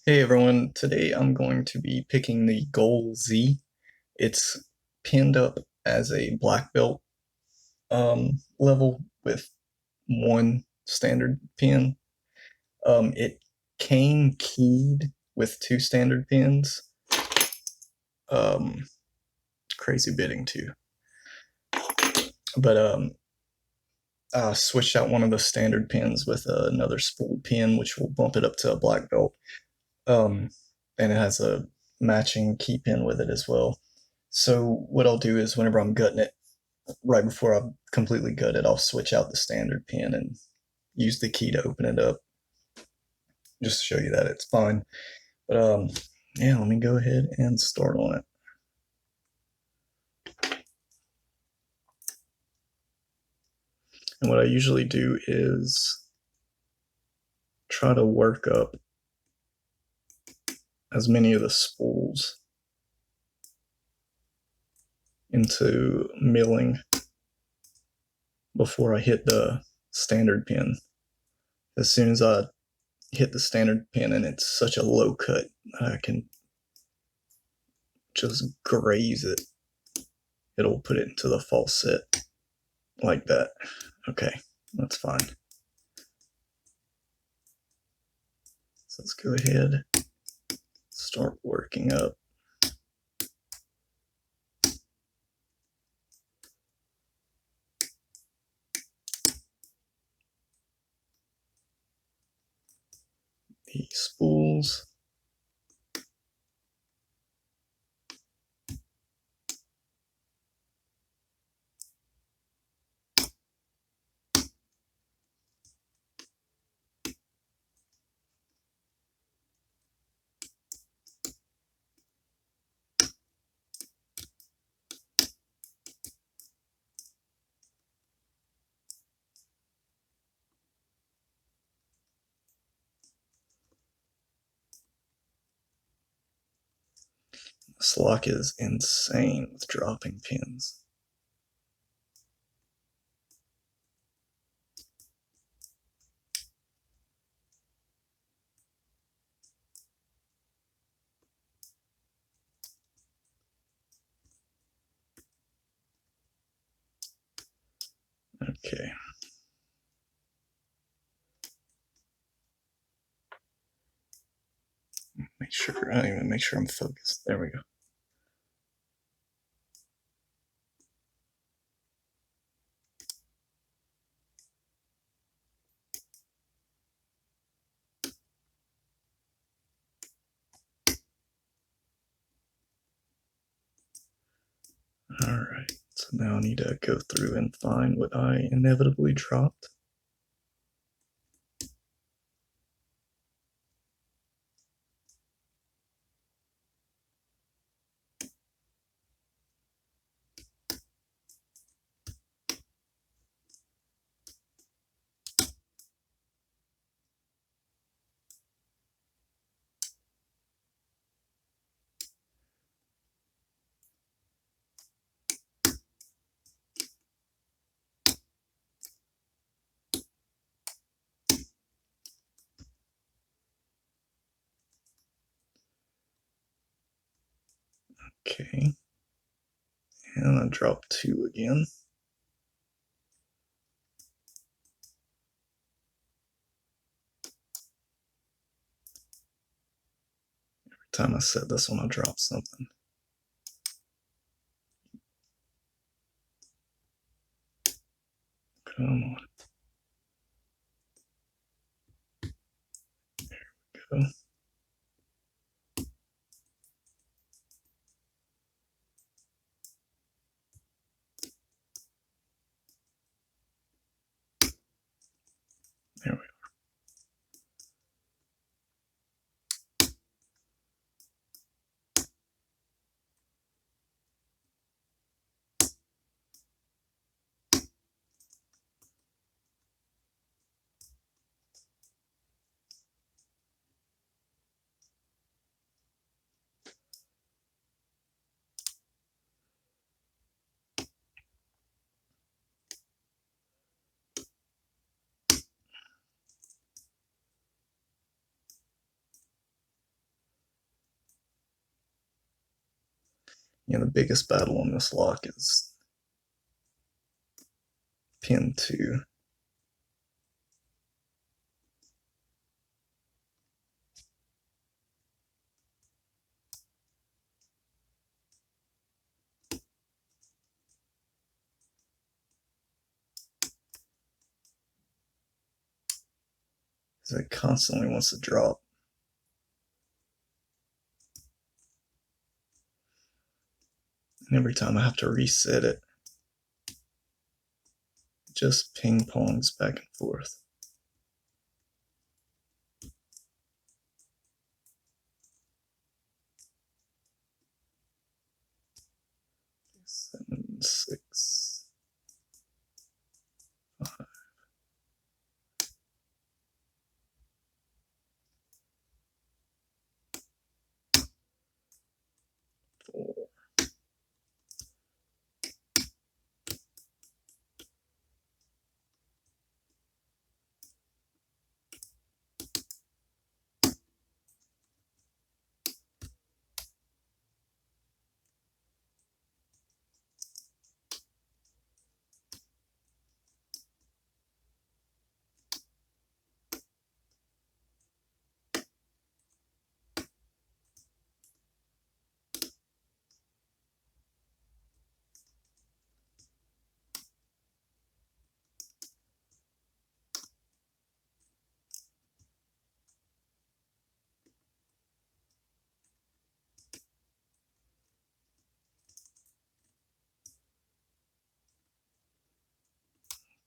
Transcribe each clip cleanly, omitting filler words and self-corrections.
Hey everyone, today I'm going to be picking the Goal Z. It's pinned up as a black belt level with one standard pin. It came keyed with two standard pins. Um, Crazy bidding too. But I switched out one of the standard pins with another spooled pin, which will bump it up to a black belt. Um, and it has a matching key pin with it as well. So what I'll do is whenever I'm gutting it, right before I completely gut it, I'll switch out the standard pin and use the key to open it up, just to show you that it's fine. But yeah, let me go ahead and start on it. And what I usually do is try to work up as many of the spools into milling before I hit the standard pin. As soon as I hit the standard pin and it's such a low cut, I can just graze it. It'll put it into the false set like that. Okay, that's fine. So let's go ahead, start working up. The spools. This lock is insane with dropping pins. Okay. Make sure, I don't even make sure I'm focused. There we go. Alright, so now I need to go through and find what I inevitably dropped. Okay. And I dropped two again. Every time I said this one, I dropped something. Come on. There we go. There we go. The biggest battle on this lock is pin 2. Because it constantly wants to drop. And every time I have to reset it, it just ping pongs back and forth. Seven, 6, 5. 4.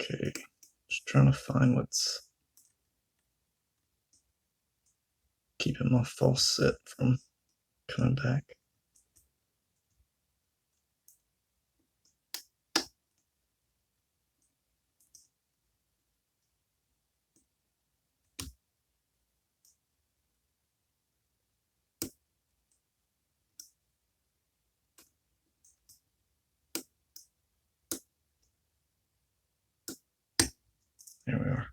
Okay, just trying to find what's keeping my false set from coming back. There we are.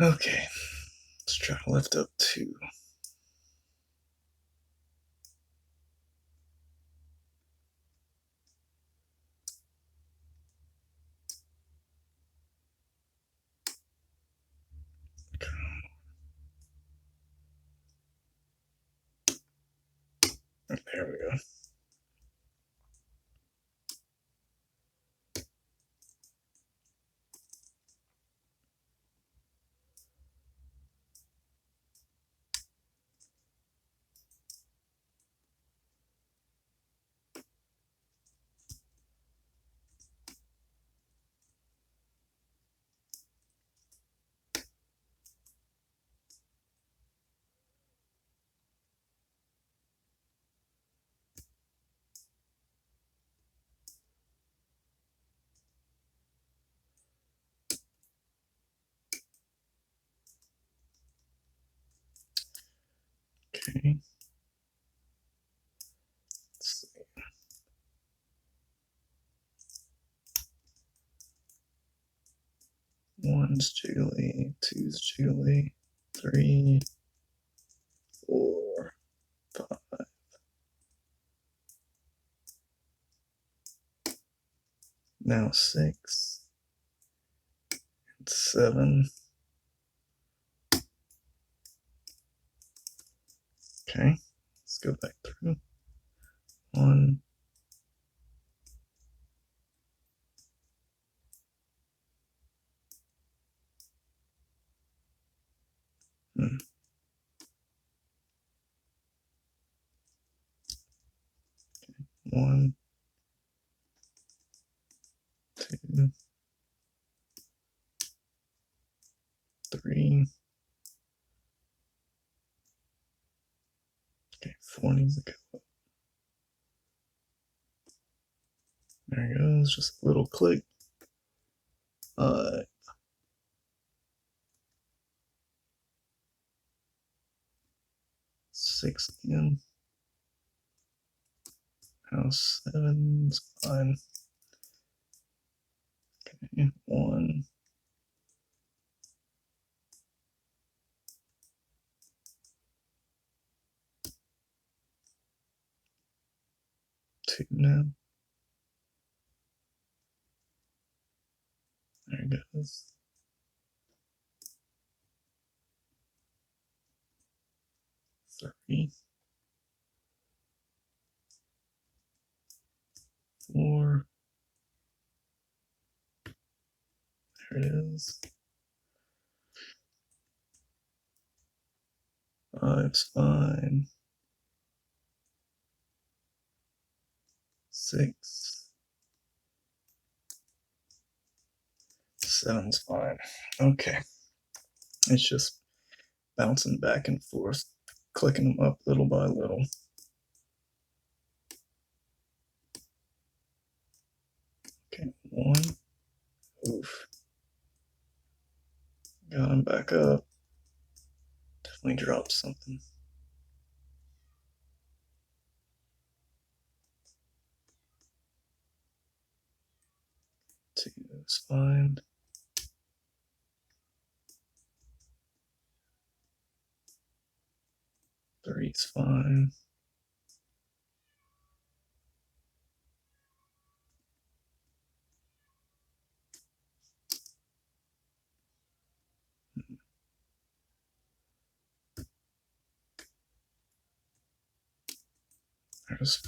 Okay, let's try to lift up 2. There we go. Okay. Let's see. 1's jiggly, 2's jiggly, 3, 4, 5. Now 6, 7. Okay, let's go back through. 1, hmm. 1, 2, 3. Okay, 4 needs to go. There it goes, just a little click. 5, 6 again. Now 7's fine. Okay, 1, 2 now. There it goes. 3, 4. There it is. 5's fine. 6. 7's fine. Okay. It's just bouncing back and forth, clicking them up little by little. Okay, 1. Oof. Got him back up. Definitely dropped something. 2 is fine. 3's fine.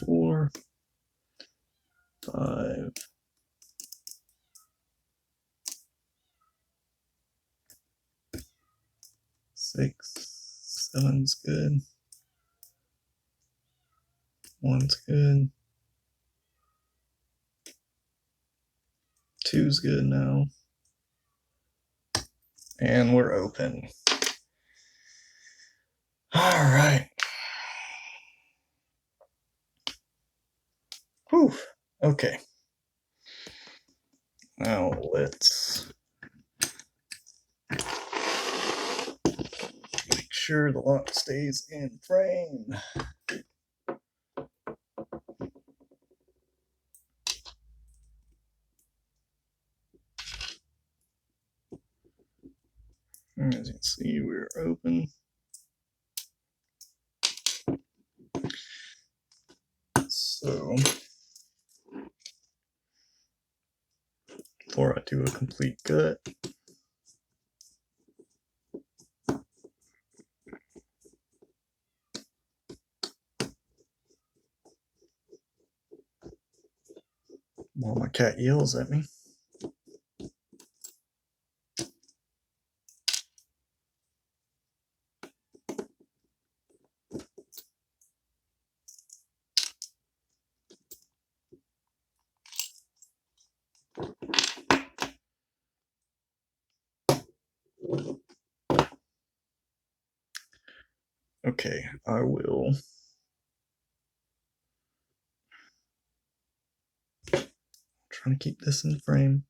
4, 5, 6, 7's good. 1's good. 2's good now. And we're open. All right. Whew. Okay. Now let's make sure the lock stays in frame. As you can see, we're open. So before I do a complete cut, while my cat yells at me. Okay, I will try to keep this in frame.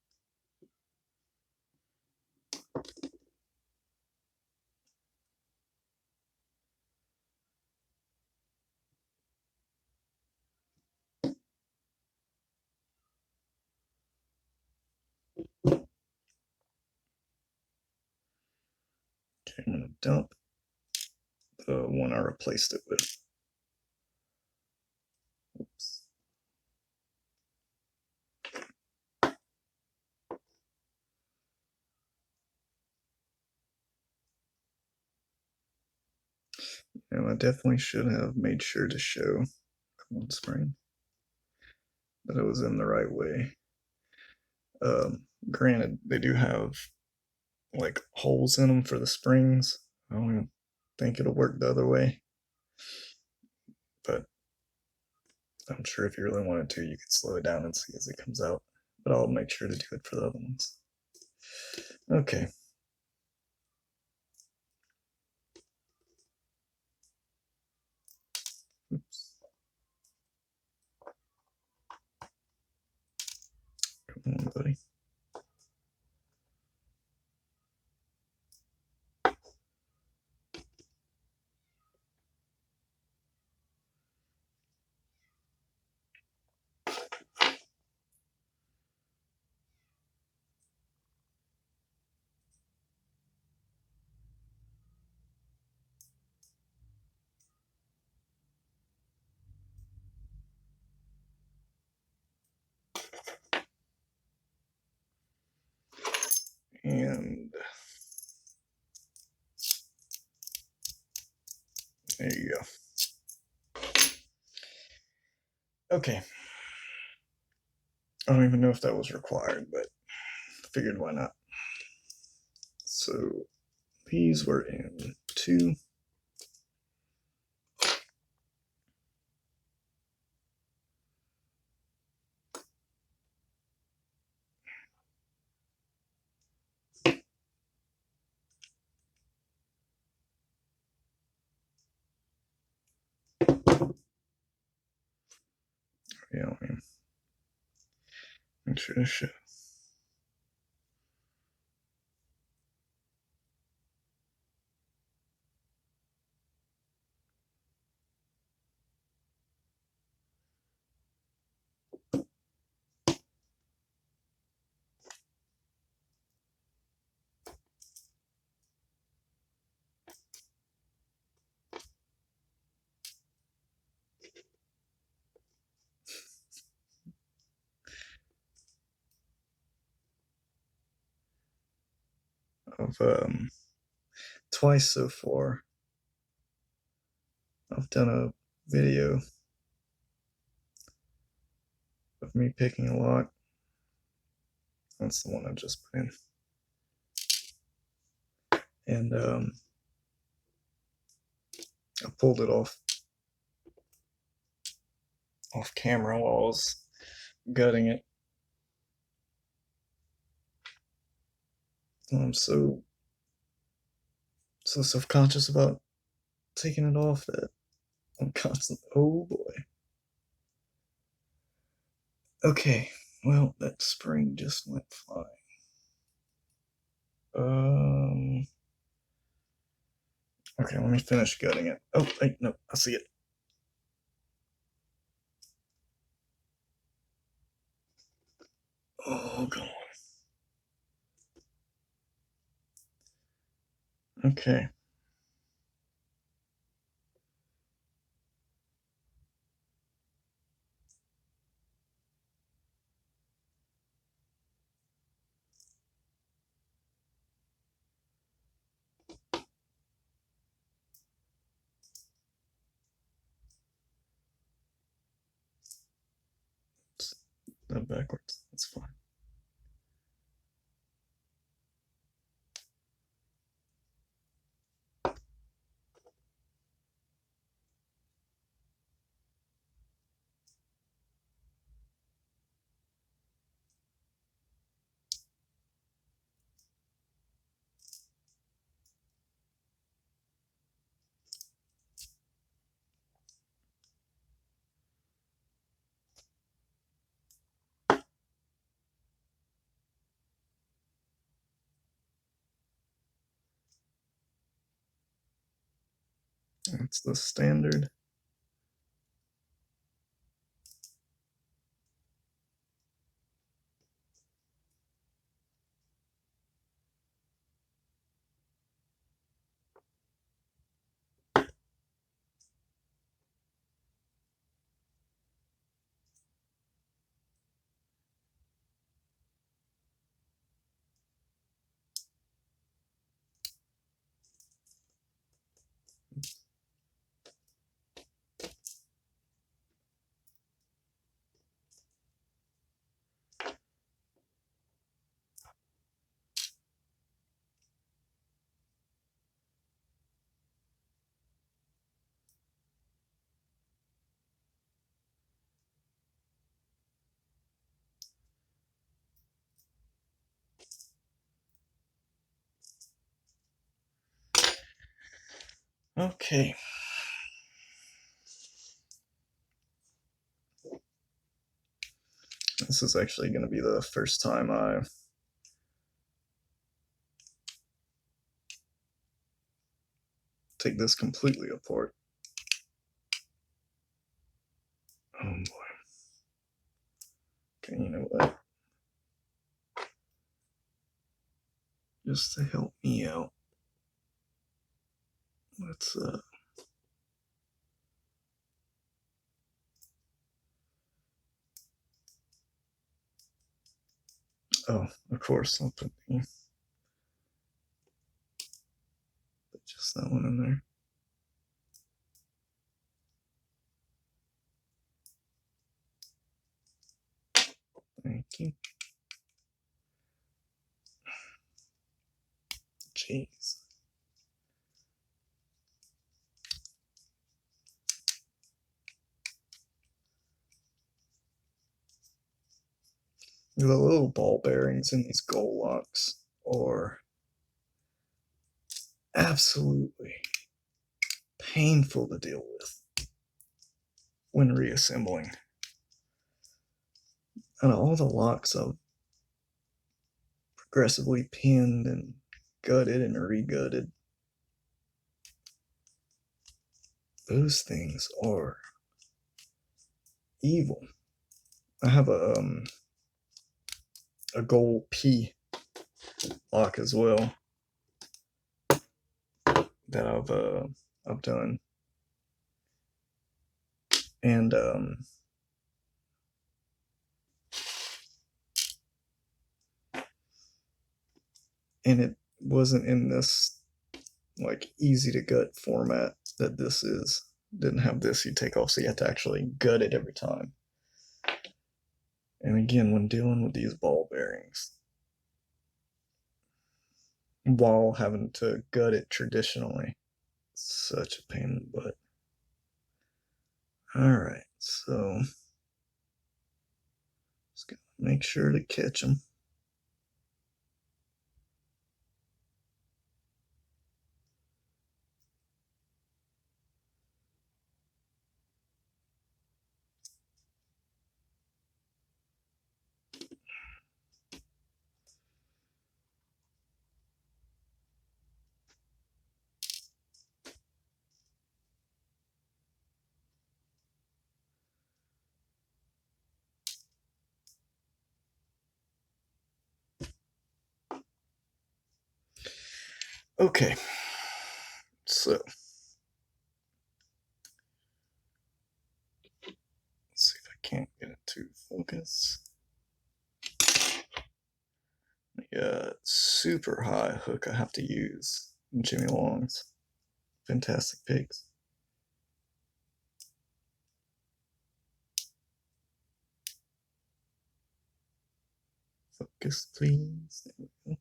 Okay, I'm gonna dump the one I replaced it with. Oops. And I definitely should have made sure to show cold spring that it was in the right way. Granted, they do have like holes in them for the springs. I don't even think it'll work the other way, but I'm sure if you really wanted to, you could slow it down and see as it comes out, but I'll make sure to do it for the other ones. Okay. Oops. Come on, buddy. And there you go. Okay. I don't even know if that was required, but figured why not. So these were in 2. Yeah, I mean, make sure to show. Of twice so far, I've done a video of me picking a lock. That's the one I just put in. And I pulled it off camera while I was gutting it. I'm so self-conscious about taking it off that I'm constantly, oh boy. Okay, well, that spring just went flying. Okay, let me finish gutting it. Oh, wait, no, I see it. Oh, God. Okay. That backwards. That's fine. That's the standard. Okay. This is actually going to be the first time I take this completely apart. Oh boy. Okay, you know what? Just to help me out, let's oh, of course, I'll put just that one in there. Thank you. Jeez. The little ball bearings in these goal locks are absolutely painful to deal with when reassembling. Out of all the locks I've progressively pinned and gutted and re-gutted, those things are evil. I have a gold P lock as well that I've done, and it wasn't in this like easy to gut format that this is. Didn't have this you take off, so you have to actually gut it every time. And again, when dealing with these ball bearings, while having to gut it traditionally, such a pain in the butt. Alright, so just gotta make sure to catch them. Okay, so let's see if I can't get it to focus. The super high hook I have to use in Jimmy Long's Fantastic Pigs. Focus, please. There we go.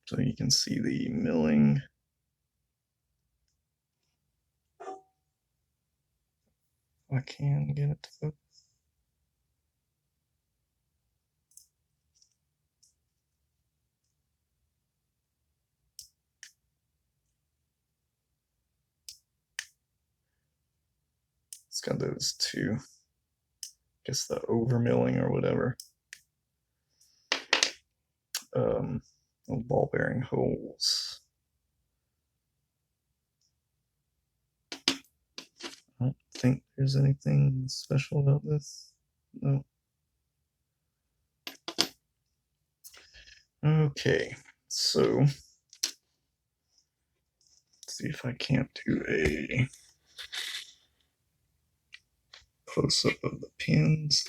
So you can see the milling. I can get it to focus. It's got those two, I guess the over milling or whatever. Ball bearing holes. I don't think there's anything special about this. No. Okay, so let's see if I can't do a close-up of the pins.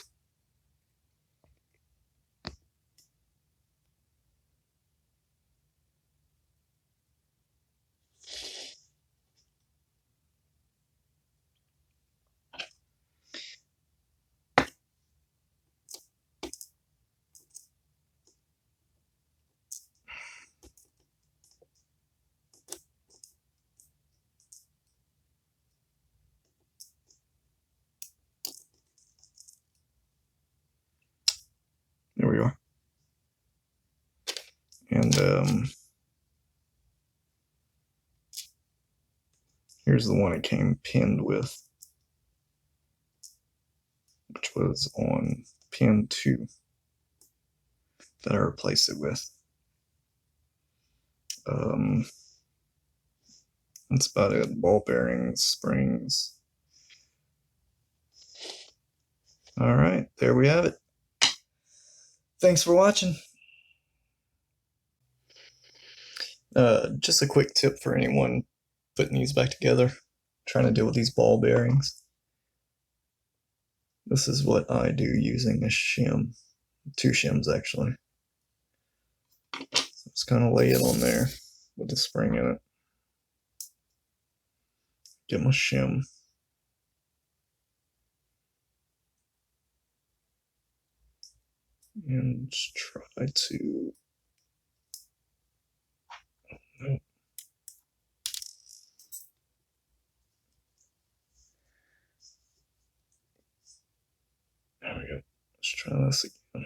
Here's the one it came pinned with, which was on pin 2 that I replaced it with. That's about it. Ball bearings, springs. All right, there we have it. Thanks for watching. Just a quick tip for anyone putting these back together, trying to deal with these ball bearings. This is what I do using a shim, 2 shims actually. Just kind of lay it on there with the spring in it. Get my shim. And try to, nope. There we go. Let's try this again.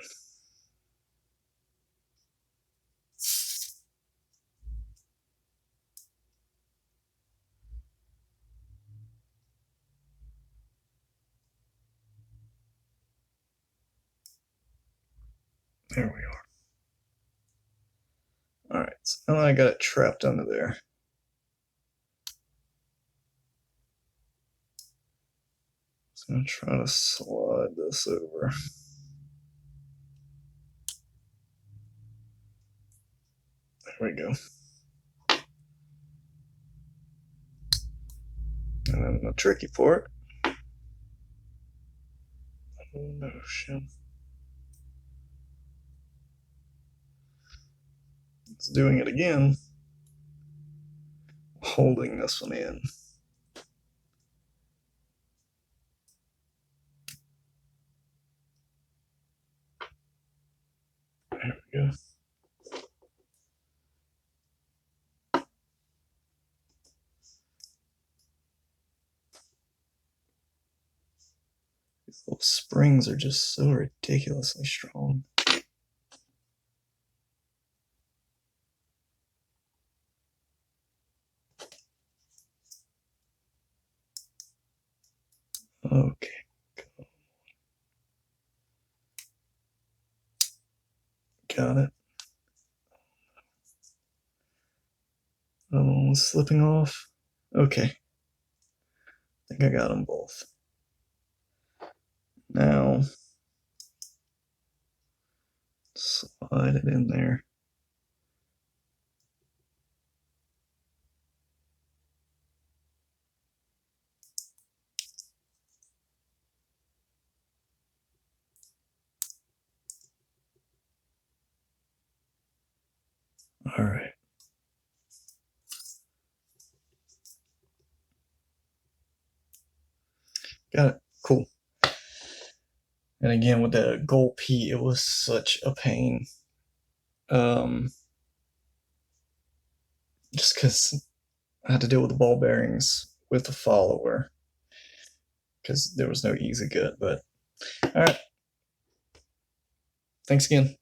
There we are. Alright, so now I got it trapped under there. Just gonna try to slide this over. There we go. And then the tricky part. Oh no, shim. It's doing it again. Holding this one in. There we go. These little springs are just so ridiculously strong. Okay. Got it. Another one was slipping off. Okay. I think I got them both. Now, slide it in there. All right. Got it. Cool. And again, with the gold P, it was such a pain. Just because I had to deal with the ball bearings with the follower, because there was no easy gut. But all right. Thanks again.